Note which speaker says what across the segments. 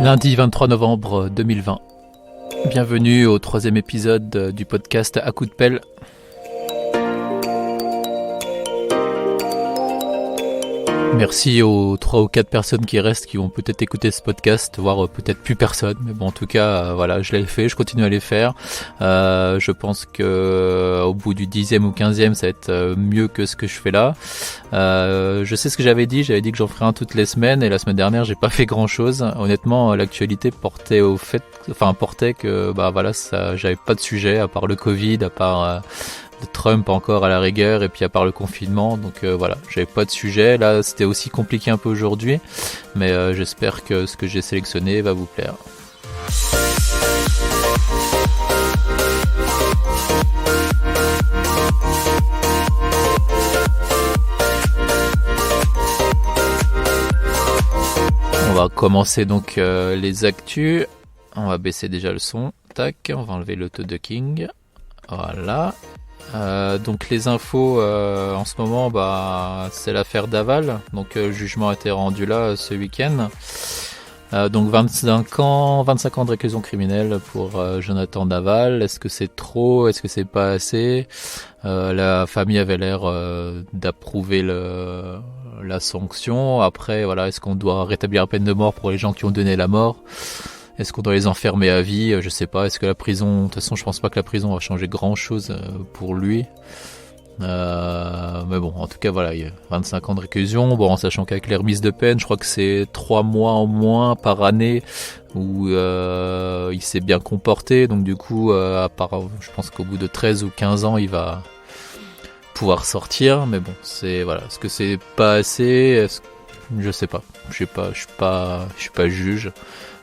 Speaker 1: Lundi 23 novembre 2020. Bienvenue au 3e épisode du podcast À coup de pelle. Merci aux 3 ou 4 personnes qui restent, qui vont peut-être écouter ce podcast, voire peut-être plus personne. Mais bon, en tout cas, voilà, je l'ai fait, je continue à les faire. Je pense que au bout du 10e ou 15e, ça va être mieux que ce que je fais là. Je sais ce que j'avais dit que j'en ferais un toutes les semaines, et la semaine dernière, j'ai pas fait grand-chose. Honnêtement, l'actualité portait que, j'avais pas de sujet, à part le Covid, à part Trump encore à la rigueur, et puis à part le confinement, donc voilà, j'avais pas de sujet. Là c'était aussi compliqué un peu aujourd'hui, mais j'espère que ce que j'ai sélectionné va vous plaire. On va commencer donc les actus. On va baisser déjà le son, tac, on va enlever l'auto-ducking, voilà. Donc les infos en ce moment, c'est l'affaire Daval. Donc le jugement a été rendu là ce week-end. Donc 25 ans de réclusion criminelle pour Jonathan Daval. Est-ce que c'est trop? Est-ce que c'est pas assez? La famille avait l'air d'approuver la sanction. Après, voilà, est-ce qu'on doit rétablir la peine de mort pour les gens qui ont donné la mort? Est-ce qu'on doit les enfermer à vie? Je sais pas. Est-ce que la prison... De toute façon, je pense pas que la prison va changer grand-chose pour lui. Mais bon, en tout cas, voilà, il y a 25 ans de réclusion. Bon, en sachant qu'avec les remises de peine, je crois que c'est 3 mois en moins par année où il s'est bien comporté. Donc du coup, je pense qu'au bout de 13 ou 15 ans, il va pouvoir sortir. Mais bon, est-ce que c'est pas assez? Je sais pas. Je suis pas juge.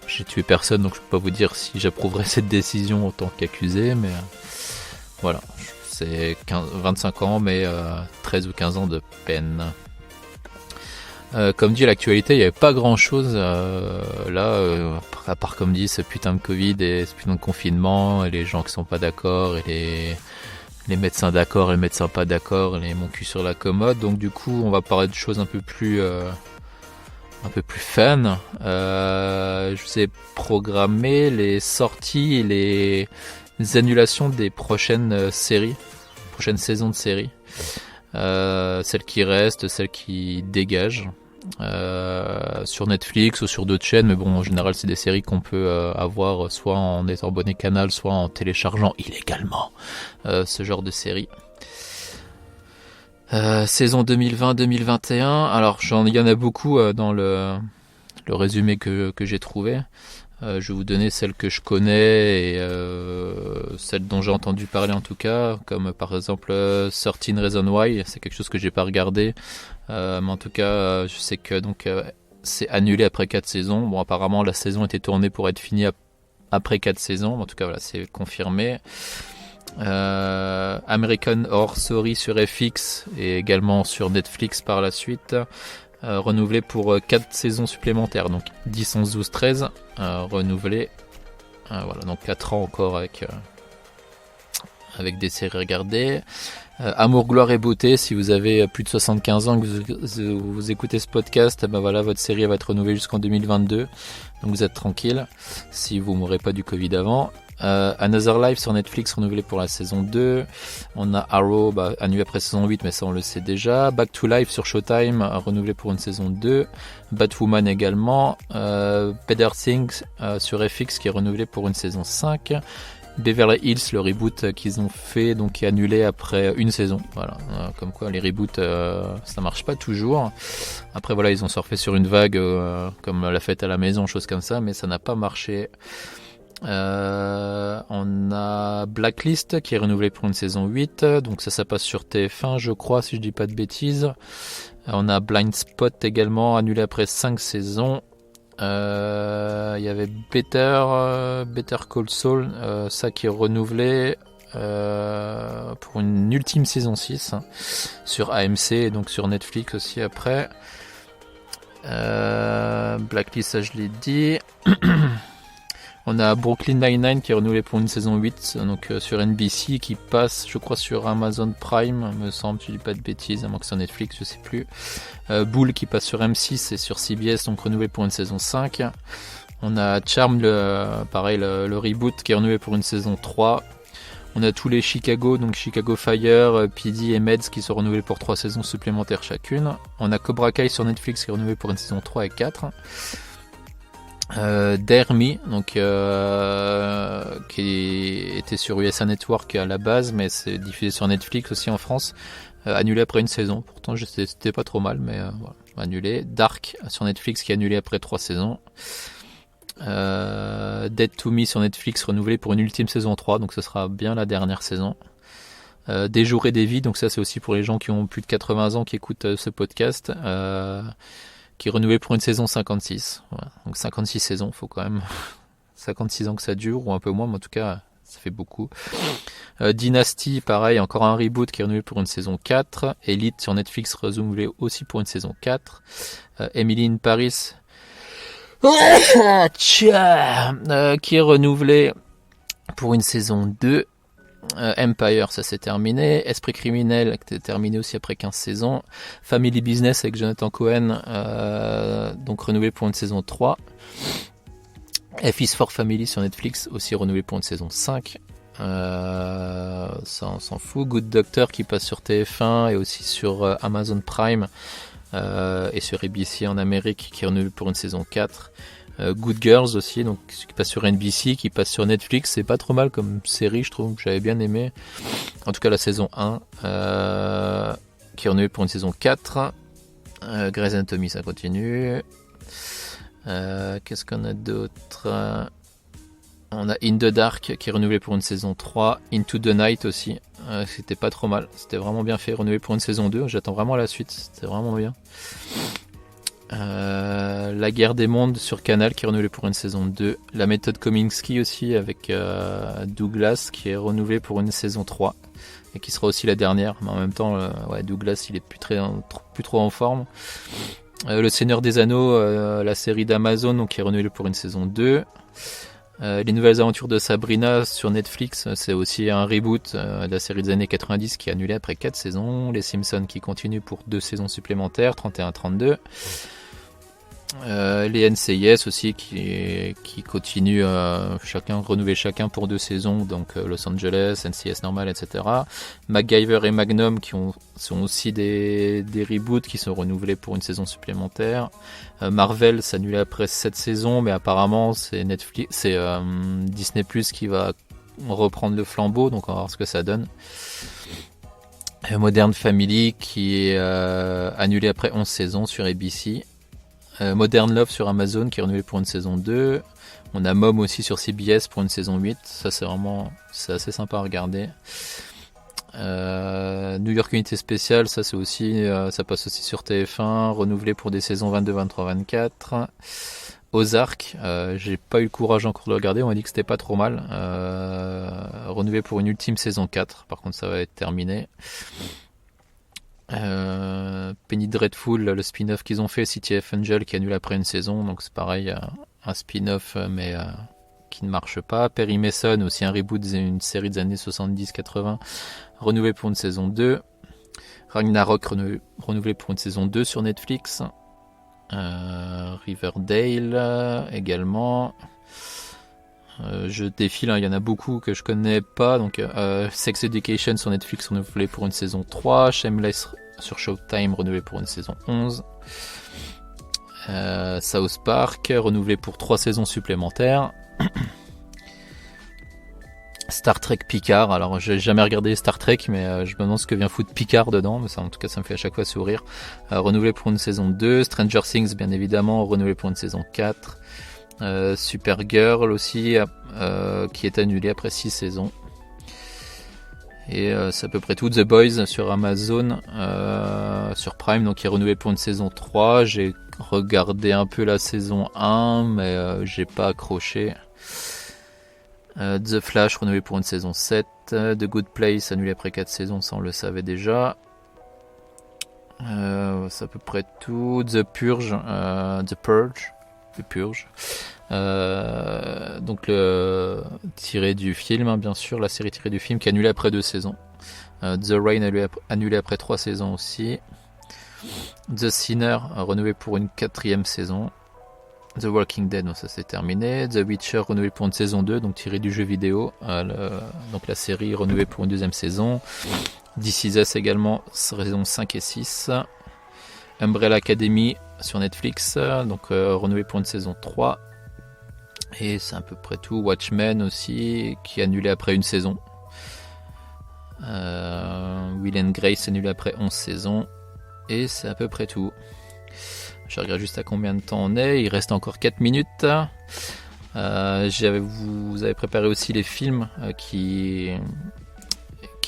Speaker 1: J'ai tué personne, donc je peux pas vous dire si j'approuverai cette décision en tant qu'accusé, mais voilà, c'est 25 ans, mais 13 ou 15 ans de peine. Comme dit l'actualité, il n'y avait pas grand chose là, à part comme dit ce putain de Covid et ce putain de confinement, et les gens qui sont pas d'accord, et les médecins d'accord et les médecins pas d'accord, et mon cul sur la commode. Donc du coup, on va parler de choses un peu plus fun. Je vous ai programmé les sorties et les annulations des prochaines saisons de séries. Celles qui restent, celles qui dégagent. Sur Netflix ou sur d'autres chaînes, mais bon, en général, c'est des séries qu'on peut avoir soit en étant abonné Canal, soit en téléchargeant illégalement ce genre de séries. Saison 2020-2021. Alors, il y en a beaucoup dans le résumé que j'ai trouvé. Je vais vous donner celles que je connais et celles dont j'ai entendu parler en tout cas, comme par exemple 13 Reasons Why. C'est quelque chose que j'ai pas regardé, mais en tout cas, je sais que donc c'est annulé après 4 saisons. Bon, apparemment, la saison était tournée pour être finie après 4 saisons. En tout cas, voilà, c'est confirmé. American Horror Story sur FX et également sur Netflix par la suite, renouvelé pour 4 saisons supplémentaires, donc 10, 11, 12, 13 renouvelé, voilà, donc 4 ans encore avec des séries regardées. Amour, gloire et beauté, si vous avez plus de 75 ans que vous écoutez ce podcast, voilà, votre série va être renouvelée jusqu'en 2022, donc vous êtes tranquille si vous mourrez pas du Covid avant. Another Life sur Netflix renouvelé pour la saison 2. On a Arrow annulé après saison 8, mais ça on le sait déjà. Back to Life sur Showtime renouvelé pour une saison 2. Batwoman également. Better Things sur FX qui est renouvelé pour une saison 5. Beverly Hills, le reboot qu'ils ont fait, donc est annulé après une saison. Voilà, comme quoi les reboots ça marche pas toujours. Après voilà, ils ont surfé sur une vague comme La Fête à la maison, choses comme ça, mais ça n'a pas marché. On a Blacklist qui est renouvelé pour une saison 8, donc ça passe sur TF1 je crois, si je dis pas de bêtises. On a Blind Spot également, annulé après 5 saisons. Il y avait Better Call Saul, ça qui est renouvelé pour une ultime saison 6 sur AMC et donc sur Netflix aussi après. Blacklist, ça je l'ai dit. On a Brooklyn Nine-Nine qui est renouvelé pour une saison 8, donc sur NBC, qui passe, je crois, sur Amazon Prime, me semble, je dis pas de bêtises, à moins que c'est sur Netflix, je sais plus. Bull qui passe sur M6 et sur CBS, donc renouvelé pour une saison 5. On a Charmed, le reboot qui est renouvelé pour une saison 3. On a tous les Chicago, donc Chicago Fire, PD et Meds qui sont renouvelés pour 3 saisons supplémentaires chacune. On a Cobra Kai sur Netflix qui est renouvelé pour une saison 3 et 4. Dare Me, donc qui était sur USA Network à la base, mais c'est diffusé sur Netflix aussi en France. Annulé après une saison. Pourtant, c'était pas trop mal, mais voilà, annulé. Dark sur Netflix qui est annulé après 3 saisons. Dead to Me sur Netflix renouvelé pour une ultime saison 3, donc ce sera bien la dernière saison. Des jours et des vies, donc ça c'est aussi pour les gens qui ont plus de 80 ans qui écoutent ce podcast, qui est renouvelé pour une saison 56. Voilà. Donc 56 saisons, faut quand même 56 ans que ça dure, ou un peu moins, mais en tout cas ça fait beaucoup. Dynasty, pareil, encore un reboot qui est renouvelé pour une saison 4. Elite sur Netflix renouvelé aussi pour une saison 4. Emily in Paris qui est renouvelé pour une saison 2. Empire, ça s'est terminé. Esprit criminel, qui était terminé aussi après 15 saisons. Family Business avec Jonathan Cohen, donc renouvelé pour une saison 3. F is for Family sur Netflix, aussi renouvelé pour une saison 5. Ça on s'en fout. Good Doctor qui passe sur TF1 et aussi sur Amazon Prime. Et sur ABC en Amérique qui est renouvelé pour une saison 4. Good Girls aussi, donc qui passe sur NBC, qui passe sur Netflix, c'est pas trop mal comme série, je trouve, que j'avais bien aimé. En tout cas la saison 1 qui est renouvelée pour une saison 4. Grey's Anatomy, ça continue. Qu'est-ce qu'on a d'autre? On a In the Dark qui est renouvelé pour une saison 3. Into the Night aussi, c'était pas trop mal, c'était vraiment bien fait, renouvelé pour une saison 2. J'attends vraiment la suite, c'était vraiment bien. La guerre des mondes sur Canal qui est renouvelé pour une saison 2. La méthode Kominsky aussi avec Douglas qui est renouvelé pour une saison 3 et qui sera aussi la dernière, mais en même temps Douglas il est plus trop en forme. Le Seigneur des Anneaux, la série d'Amazon, donc qui est renouvelée pour une saison 2. Les nouvelles aventures de Sabrina sur Netflix, c'est aussi un reboot de la série des années 90 qui est annulée après 4 saisons. Les Simpsons qui continuent pour 2 saisons supplémentaires, 31-32. Les NCIS aussi qui continuent renouveler chacun pour 2 saisons, donc Los Angeles, NCIS normal, etc. MacGyver et Magnum sont aussi des reboots qui sont renouvelés pour une saison supplémentaire. Marvel s'annule après 7 saisons, mais apparemment c'est Disney Plus qui va reprendre le flambeau, donc on va voir ce que ça donne. Modern Family qui est annulé après 11 saisons sur ABC. Modern Love sur Amazon qui est renouvelé pour une saison 2. On a Mom aussi sur CBS pour une saison 8. Ça c'est assez sympa à regarder. New York Unité Spéciale, ça passe aussi sur TF1, renouvelé pour des saisons 22, 23, 24. Ozark, j'ai pas eu le courage encore de le regarder, on m'a dit que c'était pas trop mal. Renouvelé pour une ultime saison 4, par contre ça va être terminé. Penny Dreadful, le spin-off qu'ils ont fait, City of Angel qui annule après une saison, donc c'est pareil, un spin-off mais qui ne marche pas. Perry Mason, aussi un reboot d'une série des années 70-80, renouvelé pour une saison 2. Ragnarok renouvelé pour une saison 2 sur Netflix. Riverdale également. Je défile, il y en a beaucoup que je connais pas, donc Sex Education sur Netflix renouvelé pour une saison 3, Shameless sur Showtime renouvelé pour une saison 11, South Park renouvelé pour 3 saisons supplémentaires. Star Trek Picard, alors j'ai jamais regardé Star Trek mais je me demande ce que vient foutre Picard dedans, mais ça, en tout cas ça me fait à chaque fois sourire. Renouvelé pour une saison 2, Stranger Things bien évidemment renouvelé pour une saison 4. Supergirl aussi qui est annulé après 6 saisons. Et c'est à peu près tout. The Boys sur Amazon, sur Prime, donc qui est renouvelé pour une saison 3. J'ai regardé un peu la saison 1 mais j'ai pas accroché. The Flash renouvelé pour une saison 7. The Good Place annulé après 4 saisons, ça on le savait déjà. C'est à peu près tout. The Purge, donc le tiré du film, bien sûr, la série tirée du film qui est annulée après 2 saisons. The Rain annulé après 3 saisons aussi. The Sinner renouvelé pour une 4e saison. The Walking Dead, donc ça c'est terminé. The Witcher renouvelé pour une saison 2, donc tiré du jeu vidéo. Donc la série renouvelée pour une deuxième saison. This Is Us également, saison 5 et 6. Umbrella Academy sur Netflix, donc renouvelé pour une saison 3. Et c'est à peu près tout. Watchmen aussi, qui est annulé après une saison. Will and Grace annulé après 11 saisons. Et c'est à peu près tout. Je regarde juste à combien de temps on est. Il reste encore 4 minutes. Vous avez préparé aussi les films qui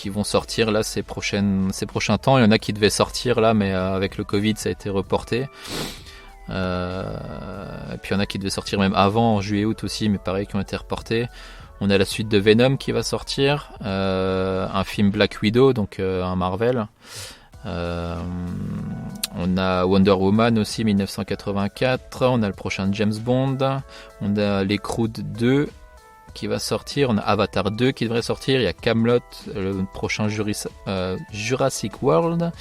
Speaker 1: vont sortir là ces prochains temps. Il y en a qui devaient sortir là, mais avec le Covid, ça a été reporté. Et puis il y en a qui devaient sortir même avant, en juillet-août aussi, mais pareil, qui ont été reportés. On a la suite de Venom qui va sortir. Un film Black Widow, donc un Marvel. On a Wonder Woman aussi 1984, on a le prochain James Bond, on a l'Écroute 2 qui va sortir, on a Avatar 2 qui devrait sortir, il y a Camelot, le prochain Jurassic World,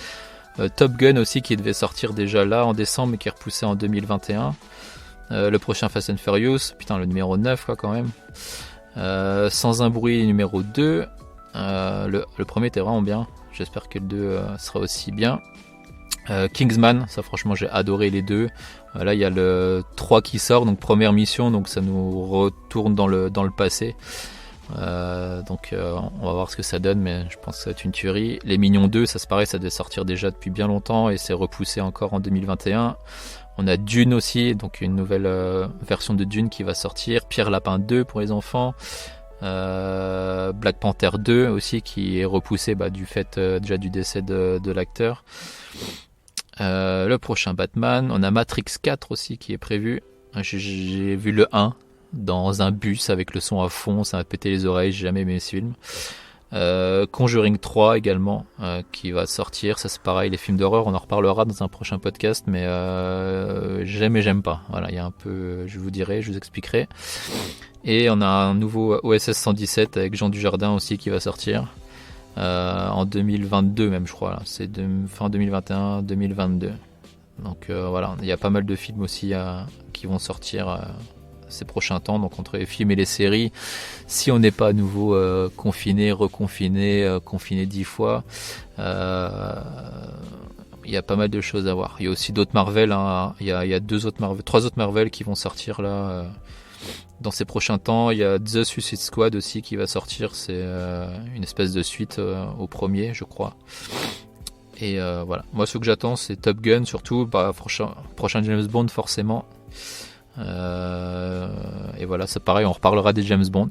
Speaker 1: Top Gun aussi qui devait sortir déjà là en décembre mais qui est repoussé en 2021, le prochain Fast and Furious, putain le numéro 9 quoi quand même, Sans un bruit numéro 2, le premier était vraiment bien. J'espère que le 2 sera aussi bien. Kingsman, ça franchement j'ai adoré les deux. Là il y a le 3 qui sort, donc première mission, donc ça nous retourne dans le passé. On va voir ce que ça donne, mais je pense que ça va être une tuerie. Les Mignons 2, ça se paraît, ça devait sortir déjà depuis bien longtemps et c'est repoussé encore en 2021. On a Dune aussi, donc une nouvelle version de Dune qui va sortir. Pierre Lapin 2 pour les enfants. Black Panther 2 aussi qui est repoussé du fait déjà du décès de l'acteur. Le prochain Batman, on a Matrix 4 aussi qui est prévu. J'ai vu le 1 dans un bus avec le son à fond, ça m'a pété les oreilles, j'ai jamais aimé ce film. Conjuring 3 également qui va sortir, ça c'est pareil, les films d'horreur on en reparlera dans un prochain podcast, mais j'aime et j'aime pas, voilà, il y a un peu, je vous expliquerai. Et on a un nouveau OSS 117 avec Jean Dujardin aussi qui va sortir en 2022 même je crois, là. C'est fin 2021-2022. Donc voilà, il y a pas mal de films aussi qui vont sortir ces prochains temps, donc entre les films et les séries, si on n'est pas à nouveau confiné, reconfiné, confiné 10 fois, il y a pas mal de choses à voir. Il y a aussi d'autres Marvel, hein. Il y a 3 autres Marvel qui vont sortir là dans ces prochains temps. Il y a The Suicide Squad aussi qui va sortir, c'est une espèce de suite au premier je crois. Et voilà, moi ce que j'attends c'est Top Gun surtout, prochain James Bond forcément. Et voilà, c'est pareil, on reparlera des James Bond.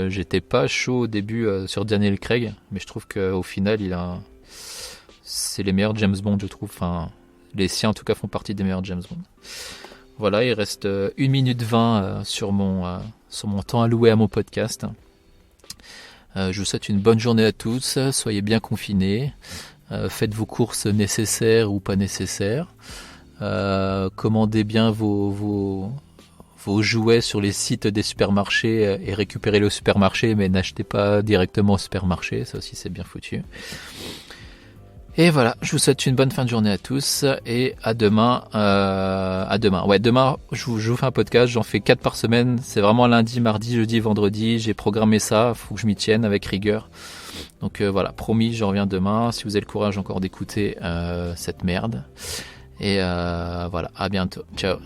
Speaker 1: J'étais pas chaud au début sur Daniel Craig, mais je trouve qu'au final c'est les meilleurs James Bond je trouve, enfin les siens en tout cas font partie des meilleurs James Bond. Voilà, il reste 1 minute 20 sur mon temps alloué à mon podcast. Je vous souhaite une bonne journée à tous, soyez bien confinés, faites vos courses nécessaires ou pas nécessaires, commandez bien vos jouets sur les sites des supermarchés et récupérez-les au supermarché, mais n'achetez pas directement au supermarché, ça aussi c'est bien foutu. Et voilà, je vous souhaite une bonne fin de journée à tous et à demain. Ouais, demain, je vous fais un podcast, j'en fais 4 par semaine. C'est vraiment lundi, mardi, jeudi, vendredi. J'ai programmé ça, faut que je m'y tienne avec rigueur. Donc voilà, promis, je reviens demain. Si vous avez le courage encore d'écouter cette merde. Et voilà, à bientôt. Ciao.